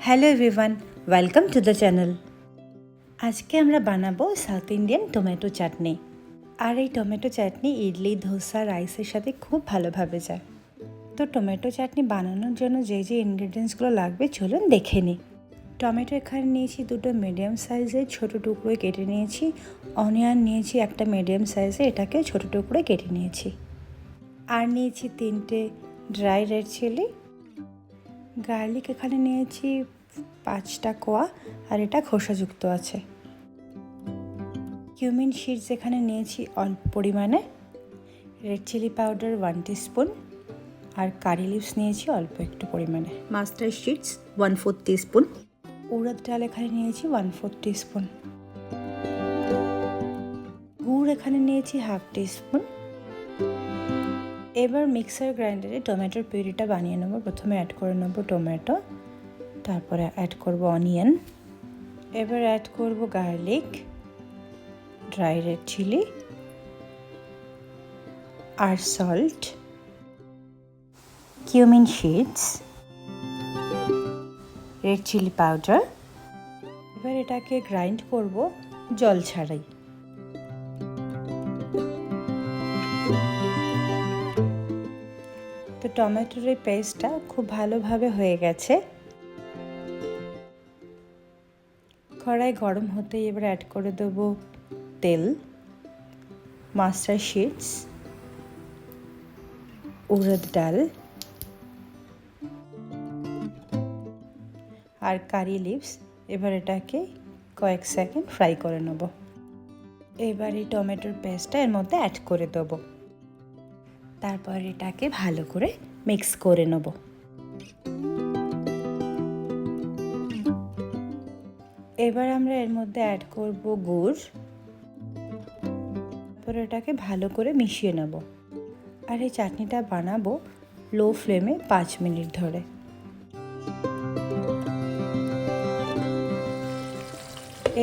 Hello everyone, welcome to the channel. আজকে আমরা বানাবো সাউথ ইন্ডিয়ান টমেটো চাটনি। আর এই টমেটো চাটনি ইডলি, ধোসা, রাইসের সাথে খুব ভালোভাবে যায়। তো টমেটো চাটনি বানানোর জন্য যে ইনগ্রিডিয়েন্টসগুলো লাগবে চলুন দেখে নিই। টমেটো এখানে নিয়েছি দুটো মিডিয়াম সাইজের ছোটো টুকরোয় কেটে নিয়েছি। অনিয়ন নিয়েছি একটা মিডিয়াম সাইজে, এটাকে ছোটো টুকরোয় কেটে নিয়েছি। আর নিয়েছি 3টে ড্রাই রেড চিলি। গার্লিক এখানে নিয়েছি 5টা কোয়া, আর এটা খোসাযুক্ত আছে। কিউমিন সিডস এখানে নিয়েছি অল্প পরিমাণে। রেড চিলি পাউডার 1 টিস্পুন, আর কারি লিভস নিয়েছি অল্প একটু পরিমাণে। Mustard seeds 1/4 teaspoon. উড়দ ডাল এখানে নিয়েছি 1/4 টিস্পুন। গুড় এখানে নিয়েছি 1/2 টিস্পুন। এবার মিক্সার গ্রাইন্ডারে টমেটোর পিউরিটা বানিয়ে নেব। প্রথমে অ্যাড করে নেব টমেটো, তারপরে অ্যাড করব অনিয়ন, এবার অ্যাড করব গার্লিক, ড্রাই রেড চিলি আর salt, cumin seeds, red chilli powder. এবার এটাকে গ্রাইন্ড করব জল ছাড়াই। তো টমেটোর এই পেস্টটা খুব ভালোভাবে হয়ে গেছে। কড়াই গরম হতেই এবার অ্যাড করে দেবো তেল, মাস্টার্ড সিডস, উড়দ ডাল আর কারি লিভস। এবার এটাকে কয়েক সেকেন্ড ফ্রাই করে নেব। এবার এই টমেটোর পেস্টটা এর মধ্যে অ্যাড করে দেবো। তারপর এটাকে ভালো করে মিক্স করে নেব। এবার আমরা এর মধ্যে অ্যাড করব গুড়। তারপর এটাকে ভালো করে মিশিয়ে নেব। আর এই চাটনিটা বানাবো লো ফ্লেমে 5 মিনিট ধরে।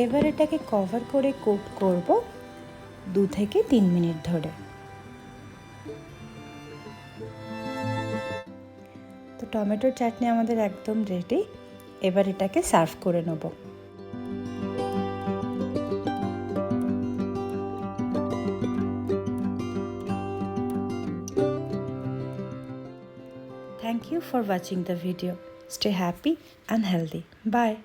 এবার এটাকে কভার করে কুক করব 2 থেকে 3 মিনিট ধরে। তো টমেটোর চাটনি আমাদের একদম রেডি। এবার এটাকে সার্ভ করে নেব। Thank you for watching the video. Stay happy and healthy. Bye.